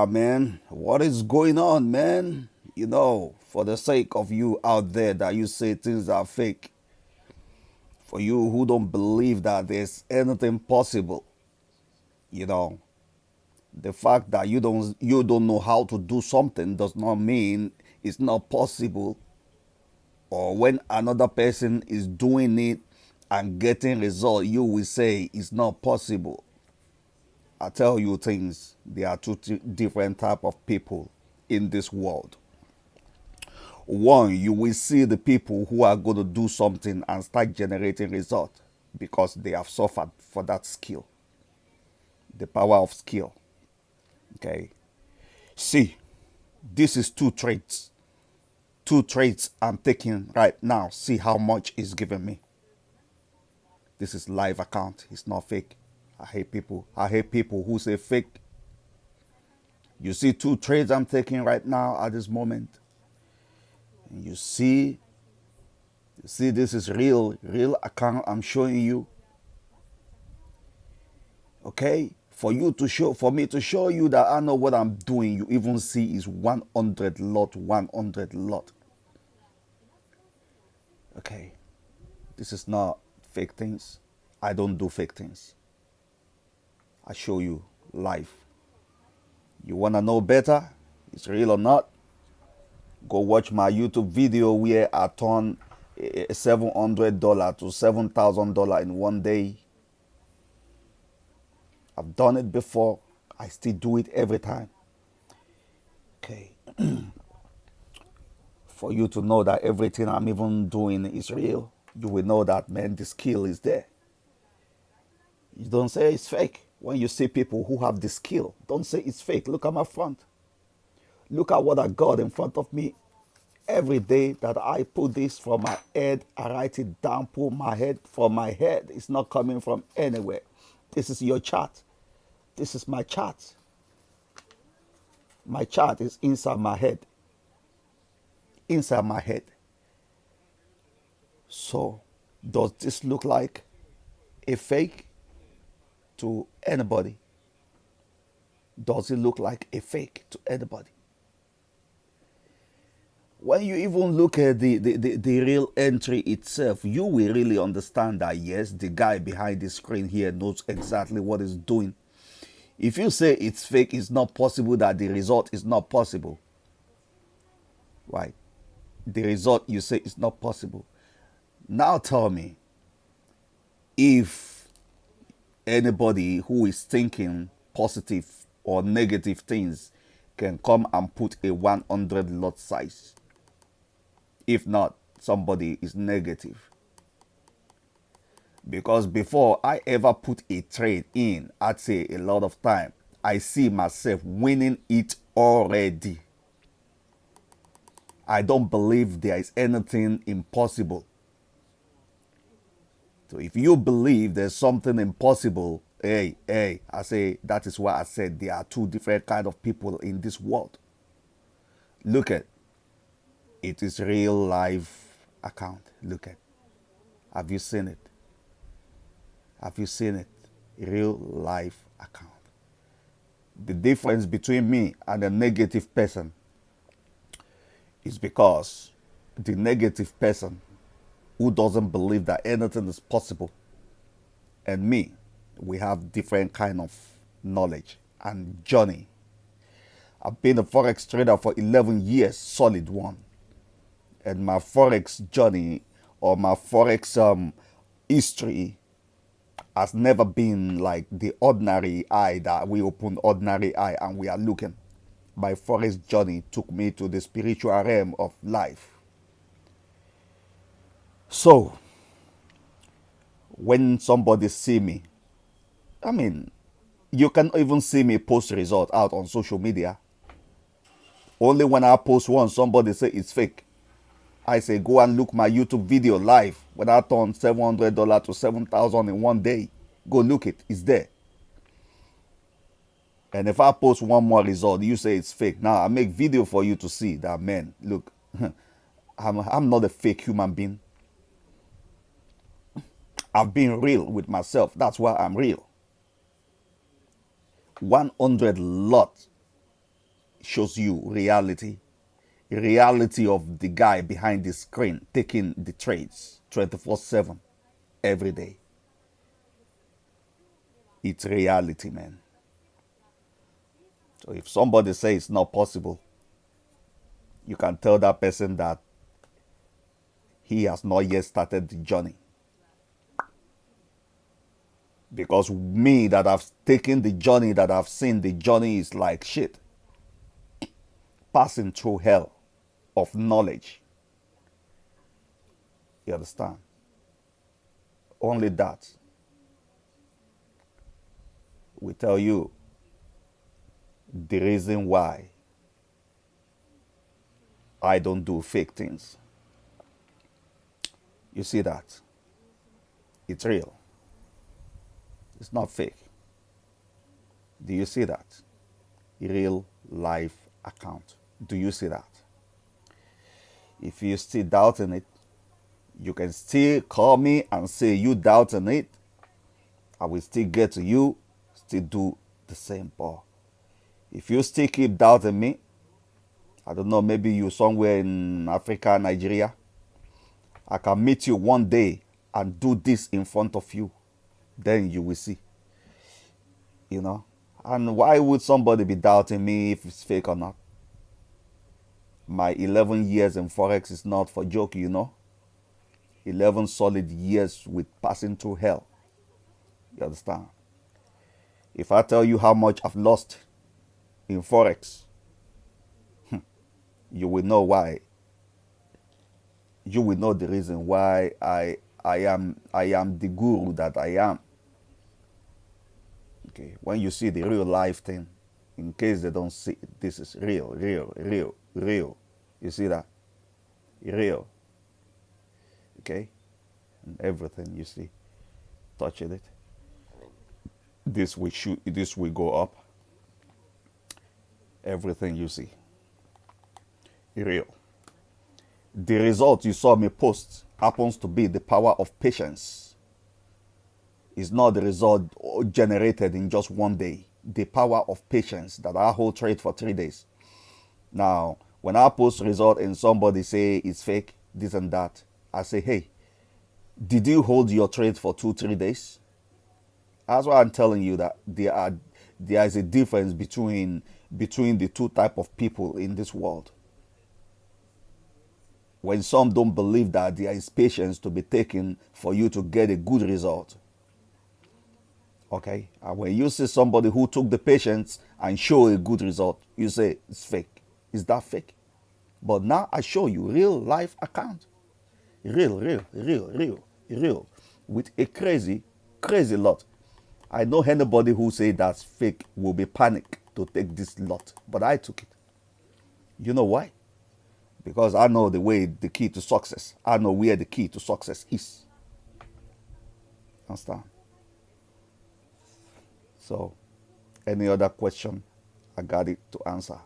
Man. What is going on, man? For the sake of you out there that you say things are fake, for you who don't believe that there's anything possible, you know, the fact that you don't know how to do something does not mean it's not possible. Or when another person is doing it and getting result, you will say it's not possible. I tell you things, there are different type of people in this world. One, you will see the people who are going to do something and start generating result because they have suffered for that skill, the power of skill. Okay. See, this is two traits. Two traits I'm taking right now. See how much it's giving me. This is live account. It's not fake. I hate people. I hate people who say fake. You see two trades I'm taking right now at this moment. And you see this is real account I'm showing you. Okay? For me to show you that I know what I'm doing, you even see is 100 lot, 100 lot. Okay? This is not fake things. I don't do fake things. I show you live. You want to know better? It's real or not? Go watch my YouTube video where I turn $700 to $7,000 in one day. I've done it before. I still do it every time. Okay. For you to know that everything I'm even doing is real, you will know that, man, the skill is there. You don't say it's fake. When you see people who have the skill, don't say it's fake. Look at my front. Look at what I got in front of me. Every day that I put this from my head, I write it down, pull my head from my head. It's not coming from anywhere. This is your chart. This is my chart. My chart is inside my head. Inside my head. So, does this look like a fake to anybody? Does it look like a fake to anybody? When you even look at the real entry itself, you will really understand that yes, the guy behind the screen here knows exactly what he's doing. If you say it's fake, it's not possible that the result is not possible. Right? The result you say is not possible. Now tell me, if anybody who is thinking positive or negative things can come and put a 100 lot size. If not, somebody is negative. Because before I ever put a trade in, I'd say a lot of time, I see myself winning it already. I don't believe there is anything impossible. So if you believe there's something impossible, hey, I say that is why I said there are two different kind of people in this world. Look at it is real life account. Look at. Have you seen it? Have you seen it? Real life account. The difference between me and a negative person is because the negative person who doesn't believe that anything is possible and me, we have different kind of knowledge and journey. I've been a Forex trader for 11 years, solid one. And my Forex journey or my Forex history has never been like the ordinary eye that we open ordinary eye and we are looking. My Forex journey took me to the spiritual realm of life. So, when somebody see me, I mean, you can even see me post result out on social media. Only when I post one, somebody say it's fake. I say go and look my YouTube video live when I turn $700 to $7,000 in one day. Go look it. It's there. And if I post one more result, you say it's fake. Now I make video for you to see that, man, look, I'm not a fake human being. I've been real with myself. That's why I'm real. 100 lot shows you reality of the guy behind the screen taking the trades 24/7 every day. It's reality, man. So if somebody says it's not possible, you can tell that person that he has not yet started the journey. Because me that I've taken the journey, that I've seen the journey is like shit. Passing through hell of knowledge. You understand? Only that will tell you the reason why I don't do fake things. You see that? It's real. It's not fake. Do you see that? Real life account. Do you see that? If you still doubting it, you can still call me and say you doubting it. I will still get to you, still do the same. But if you still keep doubting me, I don't know, maybe you somewhere in Africa, Nigeria, I can meet you one day and do this in front of you. Then you will see. You know? And why would somebody be doubting me if it's fake or not? My 11 years in Forex is not for joke, you know? 11 solid years with passing through hell. You understand? If I tell you how much I've lost in Forex, you will know why. You will know the reason why I am the guru that I am. Okay, when you see the real life thing, in case they don't see it, this is real, real, real, real. You see that? Real. Okay? And everything you see, touching it. This will shoot, this will go up. Everything you see. Real. The result you saw me post happens to be the power of patience. It's not the result generated in just one day. The power of patience that I hold trade for 3 days. Now, when I post result and somebody say it's fake, this and that, I say, hey, did you hold your trade for 2-3 days? That's why I'm telling you that there is a difference between the two type of people in this world. When some don't believe that there is patience to be taken for you to get a good result. Okay? And when you see somebody who took the patience and show a good result, you say it's fake. Is that fake? But now I show you real life account. Real. With a crazy lot. I know anybody who say that's fake will be panicked to take this lot. But I took it. You know why? Because I know the key to success. I know where the key to success is. Understand? So, any other question, I got it to answer.